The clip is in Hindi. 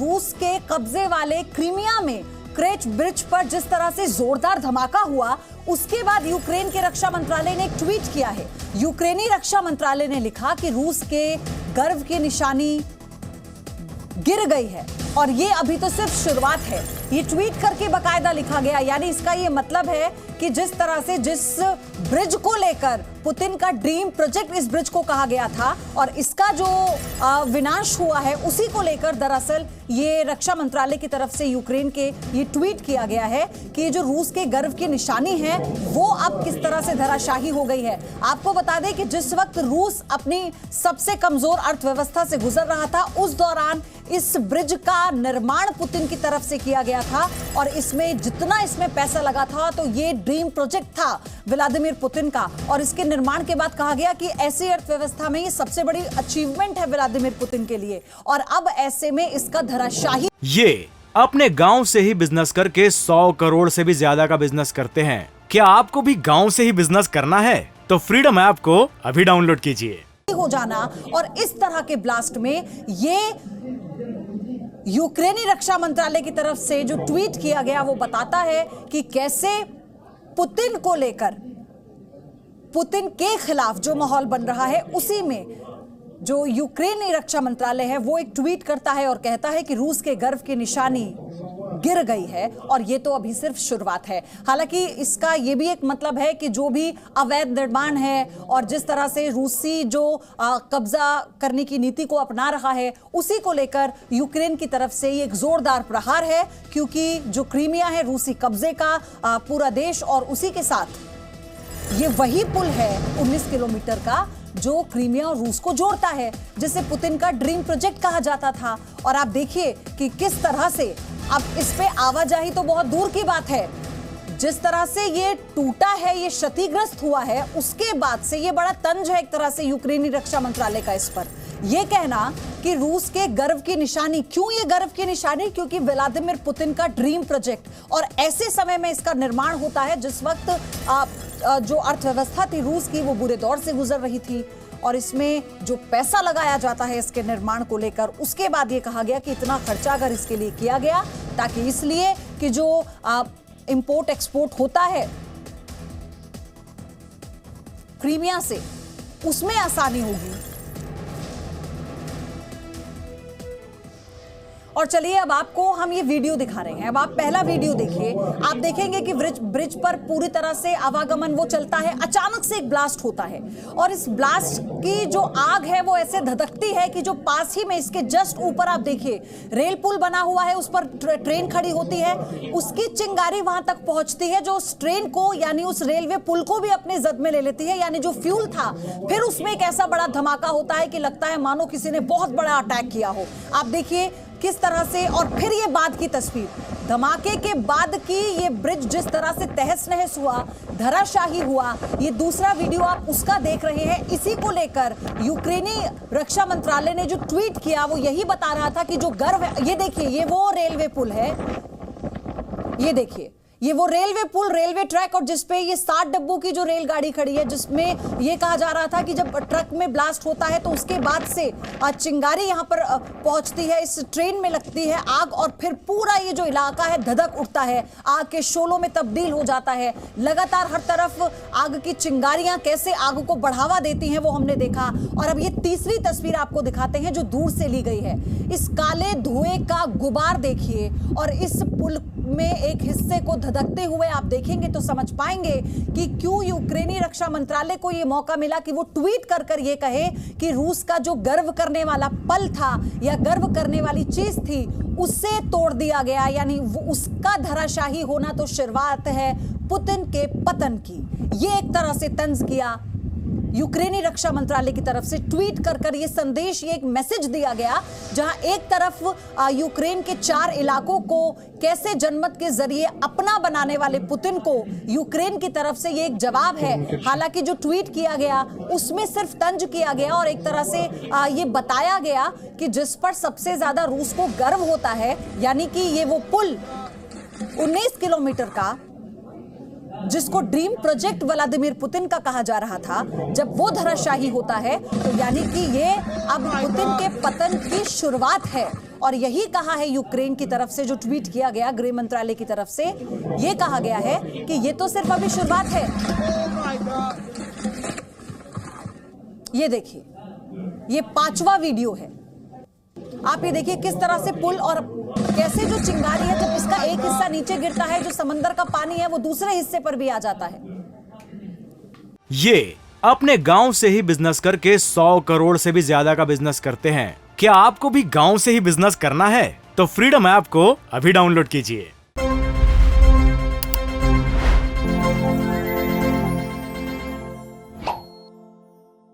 रूस के कब्जे वाले क्रीमिया में क्रेच ब्रिज पर जिस तरह से जोरदार धमाका हुआ, उसके बाद यूक्रेन के रक्षा मंत्रालय ने एक ट्वीट किया है। यूक्रेनी रक्षा मंत्रालय ने लिखा कि रूस के गर्व की निशानी गिर गई है और ये अभी तो सिर्फ शुरुआत है। ये ट्वीट करके बकायदा लिखा गया, यानी इसका ये मतलब है कि जिस तरह से जिस ब्रिज को लेकर पुतिन का ड्रीम प्रोजेक्ट इस ब्रिज को कहा गया था और इसका जो विनाश हुआ है, उसी को लेकर दरअसल ये रक्षा मंत्रालय की तरफ से यूक्रेन के ये ट्वीट किया गया है कि जो रूस के गर्व की निशानी है वो अब किस तरह से धराशाही हो गई है। आपको बता दें कि जिस वक्त रूस अपनी सबसे कमजोर अर्थव्यवस्था से गुजर रहा था, उस दौरान इस ब्रिज का निर्माण पुतिन की तरफ से किया गया था और जितना इसमें पैसा लगा था, तो ये ड्रीम प्रोजेक्ट था व्लादिमीर पुतिन का। और इसके निर्माण के बाद कहा गया कि ऐसी अर्थव्यवस्था में ये सबसे बड़ी अचीवमेंट है व्लादिमीर पुतिन के लिए, और अब ऐसे में इसका धराशाही। ये अपने गांव से ही बिजनेस करके 100 करोड़ से भी ज्यादा का बिजनेस करते हैं। क्या आपको भी गांव से ही बिजनेस करना है? तो फ्रीडम ऐप को अभी डाउनलोड कीजिए। हो जाना और इस तरह के ब्लास्ट में ये यूक्रेनी रक्षा मंत्रालय की तरफ से जो ट्वीट किया गया वो बताता है कि कैसे पुतिन को लेकर, पुतिन के खिलाफ जो माहौल बन रहा है, उसी में जो यूक्रेनी रक्षा मंत्रालय है वो एक ट्वीट करता है और कहता है कि रूस के गर्व की निशानी गिर गई है और ये तो अभी सिर्फ शुरुआत है। हालांकि इसका ये भी एक मतलब है कि जो भी अवैध निर्माण है और जिस तरह से रूसी जो कब्जा करने की नीति को अपना रहा है, उसी को लेकर यूक्रेन की तरफ से ये एक जोरदार प्रहार है, क्योंकि जो क्रीमिया है रूसी कब्जे का पूरा देश, और उसी के साथ ये वही पुल है 19 किलोमीटर का जो क्रीमिया और रूस को जोड़ता है, जिसे पुतिन का ड्रीम प्रोजेक्ट कहा जाता था। और आप देखिए कि किस तरह से अब इस पे आवाजाही तो बहुत दूर की बात है, जिस तरह से ये टूटा है, ये क्षतिग्रस्त हुआ है, उसके बाद से ये बड़ा तंज है एक तरह से यूक्रेनी रक्षा मंत्रालय का इस पर। ये कहना कि रूस के गर्व की निशानी, क्यों ये गर्व की निशानी? क्योंकि व्लादिमीर पुतिन का ड्रीम प्रोजेक्ट, और ऐसे समय में इसका निर्माण होता है जिस वक्त जो अर्थव्यवस्था थी रूस की वो बुरे दौर से गुजर रही थी, और इसमें जो पैसा लगाया जाता है इसके निर्माण को लेकर, उसके बाद ये कहा गया कि इतना खर्चा अगर इसके लिए किया गया, ताकि इसलिए कि जो इंपोर्ट एक्सपोर्ट होता है क्रीमिया से, उसमें आसानी होगी। और चलिए अब आपको हम ये वीडियो दिखा रहे हैं। अब आप पहला वीडियो देखिए। आप देखेंगे कि ब्रिज पर पूरी तरह से आवागमन वो चलता है, अचानक से एक ब्लास्ट होता है और इस ब्लास्ट की जो आग है वो ऐसे धधकती है कि जो पास ही में इसके जस्ट ऊपर आप देखिए रेल पुल बना हुआ है, उस पर ट्रेन खड़ी होती है, उसकी चिंगारी वहां तक पहुंचती है जो उस ट्रेन को, यानी उस रेलवे पुल को भी अपने जद में ले लेती है, यानी जो फ्यूल था। फिर उसमें एक ऐसा बड़ा धमाका होता है कि लगता है मानो किसी ने बहुत बड़ा अटैक किया हो। आप देखिए किस तरह से, और फिर ये बाद की तस्वीर, धमाके के बाद की ये ब्रिज जिस तरह से तहस नहस हुआ, धराशाही हुआ। ये दूसरा वीडियो आप उसका देख रहे हैं। इसी को लेकर यूक्रेनी रक्षा मंत्रालय ने जो ट्वीट किया वो यही बता रहा था कि जो गर्व है, ये देखिए ये वो रेलवे पुल है, ये देखिए ये वो रेलवे पुल, रेलवे ट्रैक, और जिसपे ये 60 डब्बों की जो रेलगाड़ी खड़ी है, जिसमें ये कहा जा रहा था कि जब ट्रक में ब्लास्ट होता है तो उसके बाद से चिंगारी यहाँ पर पहुंचती है, इस ट्रेन में लगती है आग, और फिर पूरा ये जो इलाका है धधक उठता है, आग के शोलों में तब्दील हो जाता है। लगातार हर तरफ आग की चिंगारियां कैसे आग को बढ़ावा देती हैं वो हमने देखा। और अब ये तीसरी तस्वीर आपको दिखाते हैं जो दूर से ली गई है। इस काले धुएं का गुबार देखिए, और इस पुल में एक हिस्से को धधकते हुए आप देखेंगे तो समझ पाएंगे कि क्यों यूक्रेनी रक्षा मंत्रालय को यह मौका मिला कि वो ट्वीट कर कर ये कहे कि रूस का जो गर्व करने वाला पल था या गर्व करने वाली चीज थी उससे तोड़ दिया गया, यानी उसका धराशाही होना तो शुरुआत है पुतिन के पतन की। ये एक तरह से तंज किया यूक्रेनी रक्षा मंत्रालय की तरफ से, ट्वीट कर कर ये संदेश, ये एक मैसेज दिया गया, जहां एक तरफ यूक्रेन के 4 इलाकों को कैसे जनमत के जरिए अपना बनाने वाले पुतिन को यूक्रेन की तरफ से ये एक जवाब है। हालांकि जो ट्वीट किया गया उसमें सिर्फ तंज किया गया और एक तरह से ये बताया गया कि जिस पर सबसे ज्यादा रूस को गर्व होता है, यानी कि ये वो पुल 19 किलोमीटर का जिसको ड्रीम प्रोजेक्ट व्लादिमीर पुतिन का कहा जा रहा था, जब वो धराशाही होता है तो यानी कि ये अब पुतिन के पतन की शुरुआत है। और यही कहा है यूक्रेन की तरफ से, जो ट्वीट किया गया गृह मंत्रालय की तरफ से, यह कहा गया है कि यह तो सिर्फ अभी शुरुआत है। ये देखिए, ये 5वां वीडियो है। आप ये देखिए किस तरह से पुल और कैसे जो चिंगारी है, जब इसका एक हिस्सा नीचे गिरता है, जो समंदर का पानी है वो दूसरे हिस्से पर भी आ जाता है। ये अपने गांव से ही बिजनेस करके 100 करोड़ से भी ज्यादा का बिजनेस करते हैं। क्या आपको भी गांव से ही बिजनेस करना है? तो फ्रीडम ऐप को अभी डाउनलोड कीजिए।